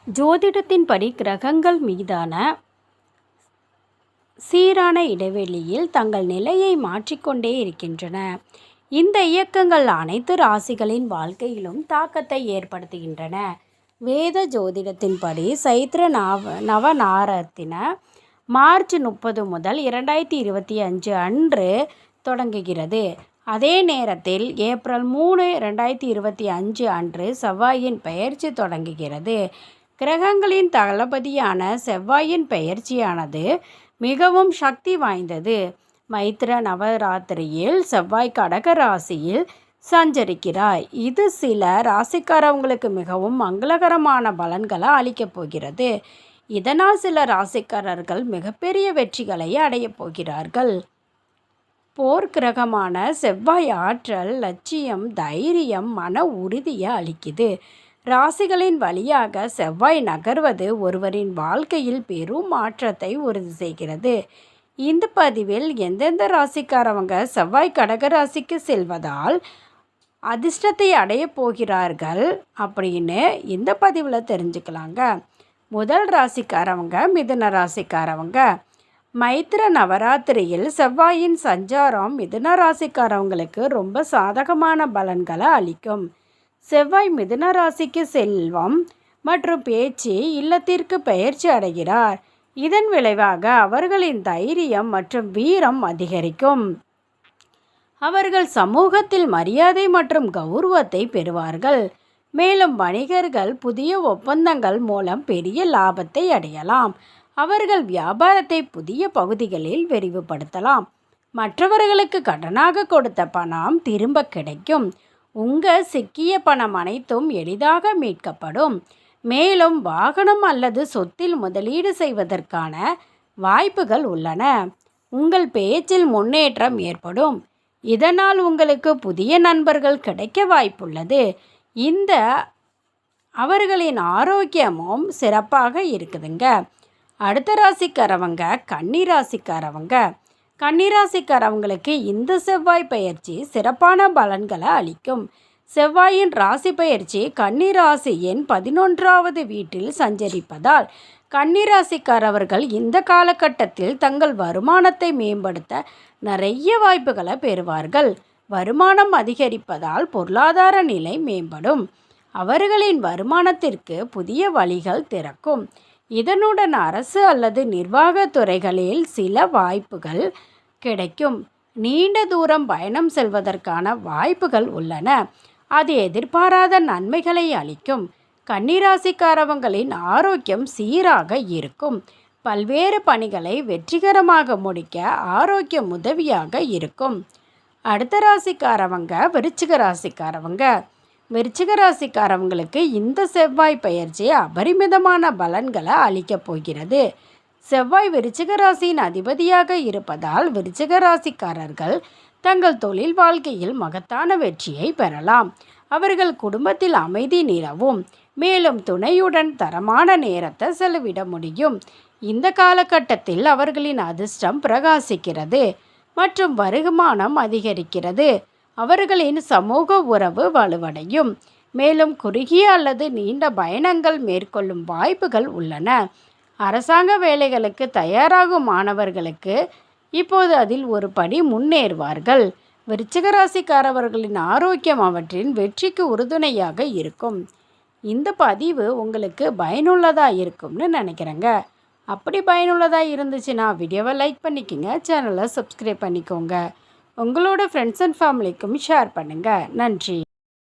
ஜோதிடத்தின்படி கிரகங்கள் மீதான சீரான இடைவெளியில் தங்கள் நிலையை மாற்றிக்கொண்டே இருக்கின்றன. இந்த இயக்கங்கள் அனைத்து ராசிகளின் வாழ்க்கையிலும் தாக்கத்தை ஏற்படுத்துகின்றன. வேத ஜோதிடத்தின்படி சைத்ர நவநாரத்தின மார்ச் 30 முதல் 2025 அன்று தொடங்குகிறது. அதே நேரத்தில் ஏப்ரல் 3, 2025 அன்று செவ்வாயின் பெயர்ச்சி தொடங்குகிறது. கிரகங்களின் தளபதியான செவ்வாயின் பெயர்ச்சியானது மிகவும் சக்தி வாய்ந்தது. மைத்ர நவராத்திரியில் செவ்வாய் கடக ராசியில் சஞ்சரிக்கிறார். இது சில ராசிக்காரவங்களுக்கு மிகவும் மங்களகரமான பலன்களை அளிக்கப் போகிறது. இதனால் சில ராசிக்காரர்கள் மிகப்பெரிய வெற்றிகளை அடையப் போகிறார்கள். போர் கிரகமான செவ்வாய் ஆற்றல், லட்சியம், தைரியம், மன உறுதியை அளிக்குது. ராசிகளின் வழியாக செவ்வாய் நகர்வது ஒருவரின் வாழ்க்கையில் பெரும் மாற்றத்தை உறுதி செய்கிறது. இந்த பதிவில் எந்தெந்த ராசிக்காரவங்க செவ்வாய் கடக ராசிக்கு செல்வதால் அதிர்ஷ்டத்தை அடைய போகிறார்கள் அப்படின்னு இந்த பதிவில் தெரிஞ்சுக்கலாங்க. முதல் ராசிக்காரவங்க மிதுன ராசிக்காரவங்க. மைத்ர நவராத்திரியில் செவ்வாயின் சஞ்சாரம் மிதுன ராசிக்காரவங்களுக்கு ரொம்ப சாதகமான பலன்களை அளிக்கும். செவ்வாய் மிதுன ராசிக்கு செல்வம் மற்றும் பேச்சு இல்லத்திற்கு பெயர்ச்சி அடைகிறார். இதன் விளைவாக அவர்களின் தைரியம் மற்றும் வீரம் அதிகரிக்கும். அவர்கள் சமூகத்தில் மரியாதை மற்றும் கௌரவத்தை பெறுவார்கள். மேலும் வணிகர்கள் புதிய ஒப்பந்தங்கள் மூலம் பெரிய லாபத்தை அடையலாம். அவர்கள் வியாபாரத்தை புதிய பகுதிகளில் விரிவுபடுத்தலாம். மற்றவர்களுக்கு கடனாக கொடுத்த பணம் திரும்ப கிடைக்கும். உங்கள் சிக்கிய பணம் அனைத்தும் எளிதாக மீட்கப்படும். மேலும் வாகனம் அல்லது சொத்தில் முதலீடு செய்வதற்கான வாய்ப்புகள் உள்ளன. உங்கள் பேச்சில் முன்னேற்றம் ஏற்படும். இதனால் உங்களுக்கு புதிய நண்பர்கள் கிடைக்க வாய்ப்புள்ளது. இந்த அவர்களின் ஆரோக்கியமும் சிறப்பாக இருக்குதுங்க. அடுத்த ராசிக்காரவங்க கன்னிராசிக்காரவங்க. கன்னிராசிக்காரவங்களுக்கு இந்த செவ்வாய் பயிற்சி சிறப்பான பலன்களை அளிக்கும். செவ்வாயின் ராசி பயிற்சி கன்னிராசியின் 11வது வீட்டில் சஞ்சரிப்பதால் கன்னிராசிக்காரவர்கள் இந்த காலகட்டத்தில் தங்கள் வருமானத்தை மேம்படுத்த நிறைய வாய்ப்புகளை பெறுவார்கள். வருமானம் அதிகரிப்பதால் பொருளாதார நிலை மேம்படும். அவர்களின் வருமானத்திற்கு புதிய வழிகள் திறக்கும். இதனுடன் அரசு அல்லது நிர்வாகத் துறைகளில் சில வாய்ப்புகள் கிடைக்கும். நீண்ட தூரம் பயணம் செல்வதற்கான வாய்ப்புகள் உள்ளன. அது எதிர்பாராத நன்மைகளை அளிக்கும். கன்னிராசிக்காரவங்களின் ஆரோக்கியம் சீராக இருக்கும். பல்வேறு பணிகளை வெற்றிகரமாக முடிக்க ஆரோக்கியம் உதவியாக இருக்கும். அடுத்த ராசிக்காரவங்க விருச்சிக ராசிக்காரவங்க. விருச்சிக ராசிக்காரவங்களுக்கு இந்த செவ்வாய் பயிற்சி அபரிமிதமான பலன்களை அளிக்கப் போகிறது. செவ்வாய் விருச்சிக ராசியின் அதிபதியாக இருப்பதால் விருச்சிக ராசிக்காரர்கள் தங்கள் தொழில் வாழ்க்கையில் மகத்தான வெற்றியை பெறலாம். அவர்கள் குடும்பத்தில் அமைதி நிலவும். மேலும் துணையுடன் தரமான நேரத்தை செலவிட முடியும். இந்த காலகட்டத்தில் அவர்களின் அதிர்ஷ்டம் பிரகாசிக்கிறது மற்றும் வருமானம் அதிகரிக்கிறது. அவர்களின் சமூக உறவு வலுவடையும். மேலும் குறுகிய அல்லது நீண்ட பயணங்கள் மேற்கொள்ளும் வாய்ப்புகள் உள்ளன. அரசாங்க வேலைகளுக்கு தயாராகும் மாணவர்களுக்கு இப்போது அதில் ஒரு படி முன்னேறுவார்கள். விருச்சிக ராசிக்காரவர்களின் ஆரோக்கியம் அவற்றின் வெற்றிக்கு உறுதுணையாக இருக்கும். இந்த பதிவு உங்களுக்கு பயனுள்ளதாக இருக்கும்னு நினைக்கிறேங்க. அப்படி பயனுள்ளதாக இருந்துச்சுன்னா வீடியோவை லைக் பண்ணிக்கோங்க, சேனலை சப்ஸ்கிரைப் பண்ணிக்கோங்க. உங்களோட ஃப்ரெண்ட்ஸ் அண்ட் ஃபேமிலிக்கும் ஷேர் பண்ணுங்கள். நன்றி.